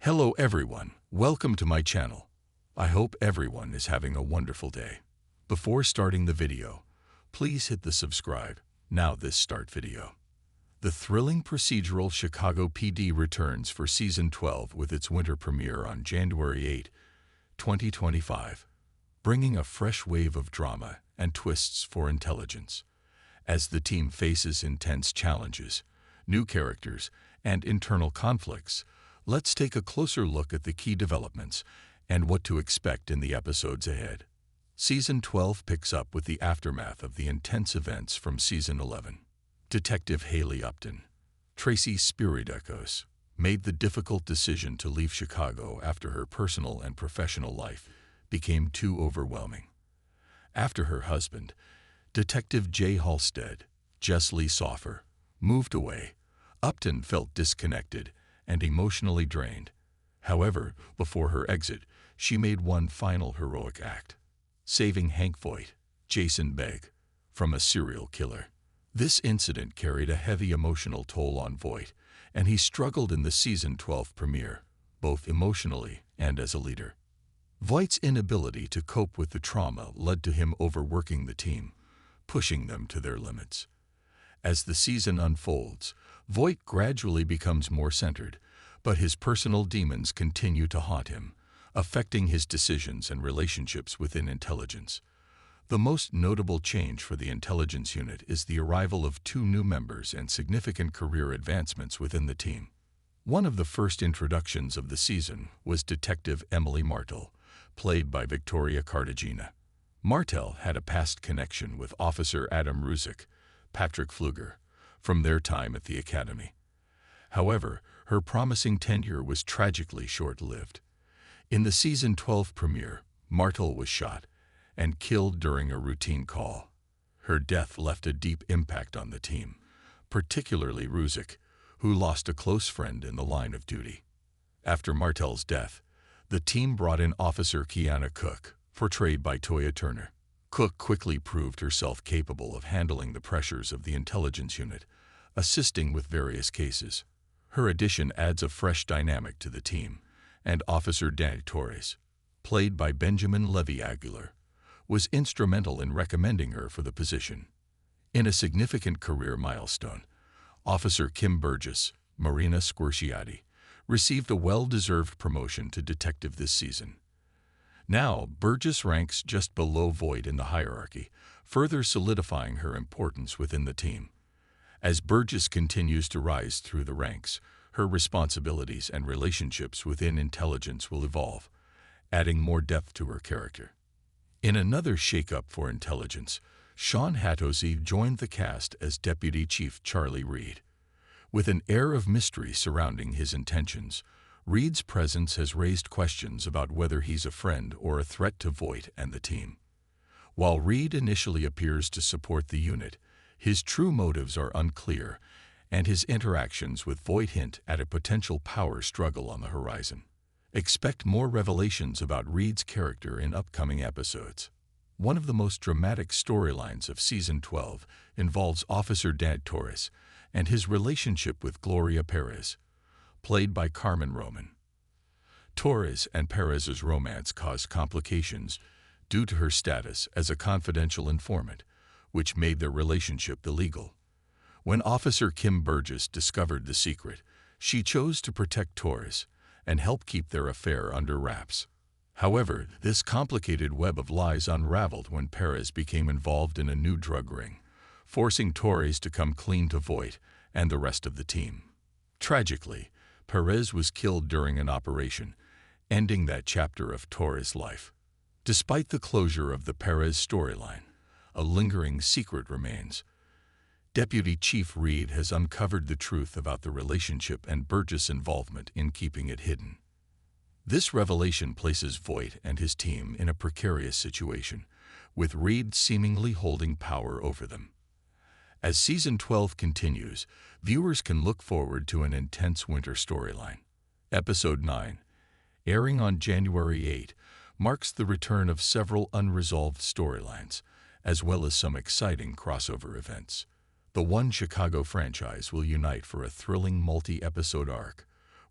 Hello everyone, welcome to my channel. I hope everyone is having a wonderful day. Before starting the video, please hit the subscribe. Now this start video. The thrilling procedural Chicago PD returns for Season 12 with its winter premiere on January 8, 2025, bringing a fresh wave of drama and twists for intelligence. As the team faces intense challenges, new characters, and internal conflicts, let's take a closer look at the key developments and what to expect in the episodes ahead. Season 12 picks up with the aftermath of the intense events from Season 11. Detective Haley Upton, Tracy Spiridakos, made the difficult decision to leave Chicago after her personal and professional life became too overwhelming. After her husband, Detective Jay Halstead, Jess Lee Soffer, moved away, Upton felt disconnected and emotionally drained. However, before her exit, she made one final heroic act, saving Hank Voight, Jason Begg, from a serial killer. This incident carried a heavy emotional toll on Voight, and he struggled in the Season 12 premiere, both emotionally and as a leader. Voight's inability to cope with the trauma led to him overworking the team, pushing them to their limits. As the season unfolds, Voight gradually becomes more centered, but his personal demons continue to haunt him, affecting his decisions and relationships within intelligence. The most notable change for the intelligence unit is the arrival of two new members and significant career advancements within the team. One of the first introductions of the season was Detective Emily Martell, played by Victoria Cartagena. Martell had a past connection with Officer Adam Ruzick, Patrick Pfluger, from their time at the academy. However, her promising tenure was tragically short-lived. In the Season 12 premiere, Martell was shot and killed during a routine call. Her death left a deep impact on the team, particularly Ruzick, who lost a close friend in the line of duty. After Martell's death, the team brought in Officer Kiana Cook, portrayed by Toya Turner. Cook quickly proved herself capable of handling the pressures of the intelligence unit, assisting with various cases. Her addition adds a fresh dynamic to the team, and Officer Dan Torres, played by Benjamin Levy Aguilar, was instrumental in recommending her for the position. In a significant career milestone, Officer Kim Burgess, Marina Squirciati, received a well-deserved promotion to detective this season. Now, Burgess ranks just below Voight in the hierarchy, further solidifying her importance within the team. As Burgess continues to rise through the ranks, her responsibilities and relationships within intelligence will evolve, adding more depth to her character. In another shakeup for intelligence, Sean Hatosy joined the cast as Deputy Chief Charlie Reed. With an air of mystery surrounding his intentions, Reed's presence has raised questions about whether he's a friend or a threat to Voight and the team. While Reed initially appears to support the unit, his true motives are unclear, and his interactions with Voight hint at a potential power struggle on the horizon. Expect more revelations about Reed's character in upcoming episodes. One of the most dramatic storylines of Season 12 involves Officer Dan Torres and his relationship with Gloria Perez, played by Carmen Roman. Torres and Perez's romance caused complications due to her status as a confidential informant, which made their relationship illegal. When Officer Kim Burgess discovered the secret, she chose to protect Torres and help keep their affair under wraps. However, this complicated web of lies unraveled when Perez became involved in a new drug ring, forcing Torres to come clean to Voight and the rest of the team. Tragically, Perez was killed during an operation, ending that chapter of Torres' life. Despite the closure of the Perez storyline, a lingering secret remains. Deputy Chief Reed has uncovered the truth about the relationship and Burgess' involvement in keeping it hidden. This revelation places Voight and his team in a precarious situation, with Reed seemingly holding power over them. As Season 12 continues, viewers can look forward to an intense winter storyline. Episode 9, airing on January 8, marks the return of several unresolved storylines, as well as some exciting crossover events. The One Chicago franchise will unite for a thrilling multi-episode arc,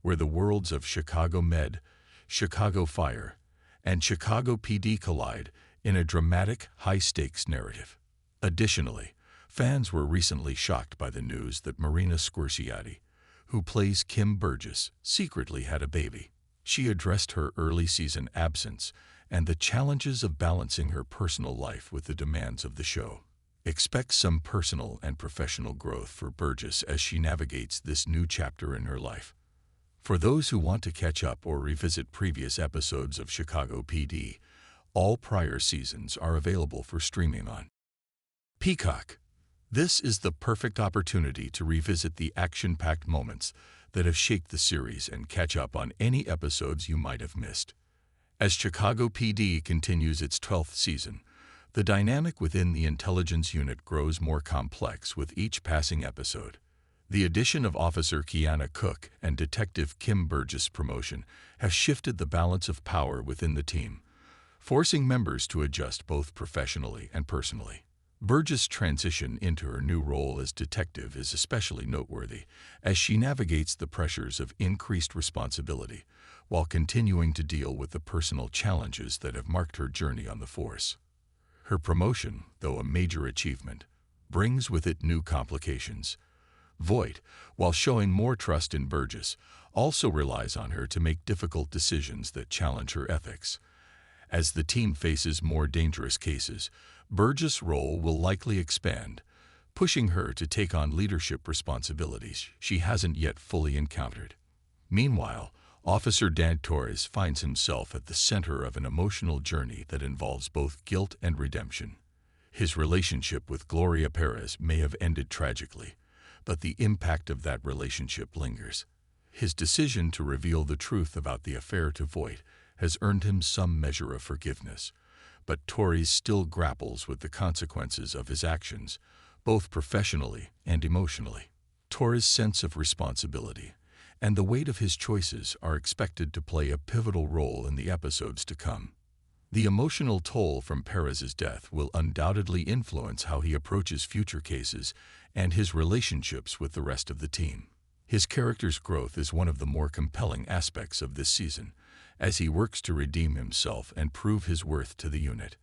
where the worlds of Chicago Med, Chicago Fire, and Chicago PD collide in a dramatic, high-stakes narrative. Additionally, fans were recently shocked by the news that Marina Squirciati, who plays Kim Burgess, secretly had a baby. She addressed her early season absence and the challenges of balancing her personal life with the demands of the show. Expect some personal and professional growth for Burgess as she navigates this new chapter in her life. For those who want to catch up or revisit previous episodes of Chicago PD, all prior seasons are available for streaming on Peacock. This is the perfect opportunity to revisit the action-packed moments that have shaped the series and catch up on any episodes you might have missed. As Chicago PD continues its 12th season, the dynamic within the intelligence unit grows more complex with each passing episode. The addition of Officer Kiana Cook and Detective Kim Burgess' promotion have shifted the balance of power within the team, forcing members to adjust both professionally and personally. Burgess' transition into her new role as detective is especially noteworthy as she navigates the pressures of increased responsibility while continuing to deal with the personal challenges that have marked her journey on the force. Her promotion, though a major achievement, brings with it new complications. Voight, while showing more trust in Burgess, also relies on her to make difficult decisions that challenge her ethics. As the team faces more dangerous cases, Burgess' role will likely expand, pushing her to take on leadership responsibilities she hasn't yet fully encountered. Meanwhile, Officer Dan Torres finds himself at the center of an emotional journey that involves both guilt and redemption. His relationship with Gloria Perez may have ended tragically, but the impact of that relationship lingers. His decision to reveal the truth about the affair to Voight has earned him some measure of forgiveness, but Torres still grapples with the consequences of his actions, both professionally and emotionally. Torres' sense of responsibility and the weight of his choices are expected to play a pivotal role in the episodes to come. The emotional toll from Perez's death will undoubtedly influence how he approaches future cases and his relationships with the rest of the team. His character's growth is one of the more compelling aspects of this season, as he works to redeem himself and prove his worth to the unit.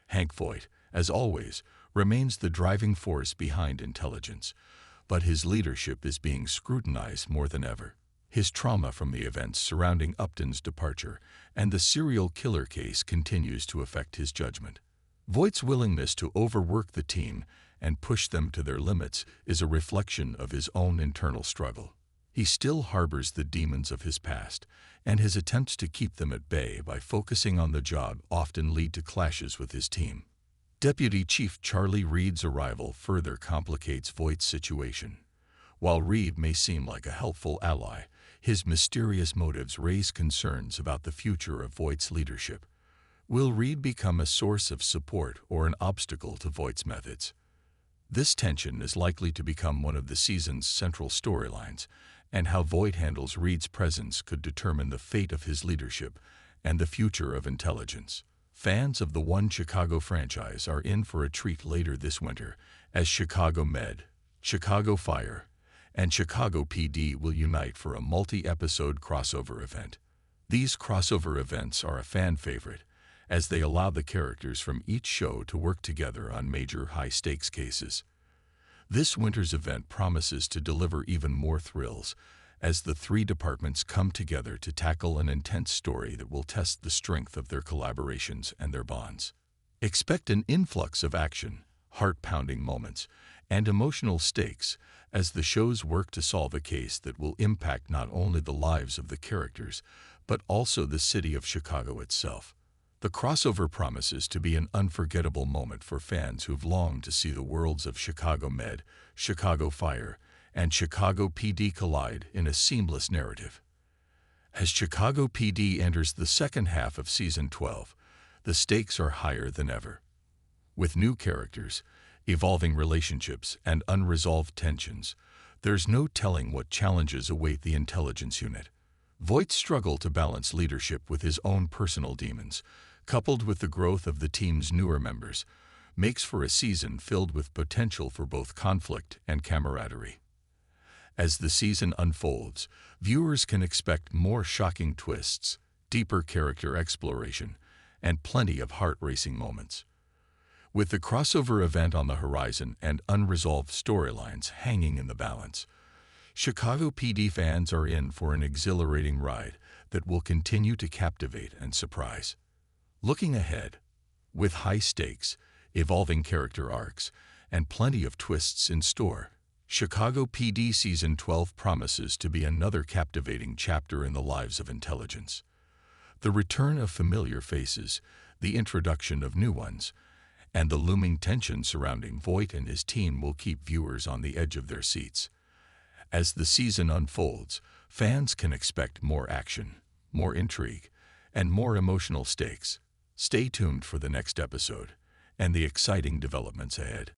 Hank Voight, as always, remains the driving force behind intelligence, but his leadership is being scrutinized more than ever. His trauma from the events surrounding Upton's departure and the serial killer case continues to affect his judgment. Voight's willingness to overwork the team and push them to their limits is a reflection of his own internal struggle. He still harbors the demons of his past, and his attempts to keep them at bay by focusing on the job often lead to clashes with his team. Deputy Chief Charlie Reed's arrival further complicates Voight's situation. While Reed may seem like a helpful ally, his mysterious motives raise concerns about the future of Voight's leadership. Will Reed become a source of support or an obstacle to Voight's methods? This tension is likely to become one of the season's central storylines, and how Voight handles Reed's presence could determine the fate of his leadership and the future of intelligence. Fans of the One Chicago franchise are in for a treat later this winter as Chicago Med, Chicago Fire, and Chicago PD will unite for a multi-episode crossover event. These crossover events are a fan favorite, as they allow the characters from each show to work together on major high-stakes cases. This winter's event promises to deliver even more thrills, as the three departments come together to tackle an intense story that will test the strength of their collaborations and their bonds. Expect an influx of action, heart-pounding moments, and emotional stakes as the shows work to solve a case that will impact not only the lives of the characters, but also the city of Chicago itself. The crossover promises to be an unforgettable moment for fans who've longed to see the worlds of Chicago Med, Chicago Fire, and Chicago PD collide in a seamless narrative. As Chicago PD enters the second half of Season 12, the stakes are higher than ever. With new characters, evolving relationships, and unresolved tensions, there's no telling what challenges await the intelligence unit. Voight's struggle to balance leadership with his own personal demons, coupled with the growth of the team's newer members, makes for a season filled with potential for both conflict and camaraderie. As the season unfolds, viewers can expect more shocking twists, deeper character exploration, and plenty of heart-racing moments. With the crossover event on the horizon and unresolved storylines hanging in the balance, Chicago PD fans are in for an exhilarating ride that will continue to captivate and surprise. Looking ahead, with high stakes, evolving character arcs, and plenty of twists in store, Chicago PD Season 12 promises to be another captivating chapter in the lives of intelligence. The return of familiar faces, the introduction of new ones, and the looming tension surrounding Voight and his team will keep viewers on the edge of their seats. As the season unfolds, fans can expect more action, more intrigue, and more emotional stakes. Stay tuned for the next episode and the exciting developments ahead.